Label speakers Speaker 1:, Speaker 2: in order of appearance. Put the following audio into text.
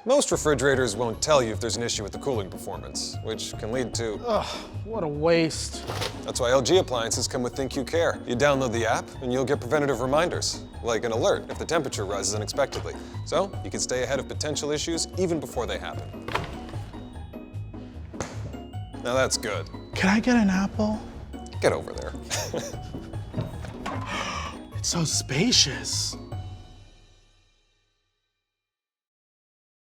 Speaker 1: Most refrigerators won't tell you if there's an issue with the cooling performance, which can lead to...
Speaker 2: Ugh, what a waste.
Speaker 1: That's why LG appliances come with ThinQ Care. You download the app and you'll get preventative reminders, like an alert if the temperature rises unexpectedly. So you can stay ahead of potential issues even before they happen. Now that's good.
Speaker 2: Can I get an apple?
Speaker 1: Get over there.
Speaker 2: It's so spacious.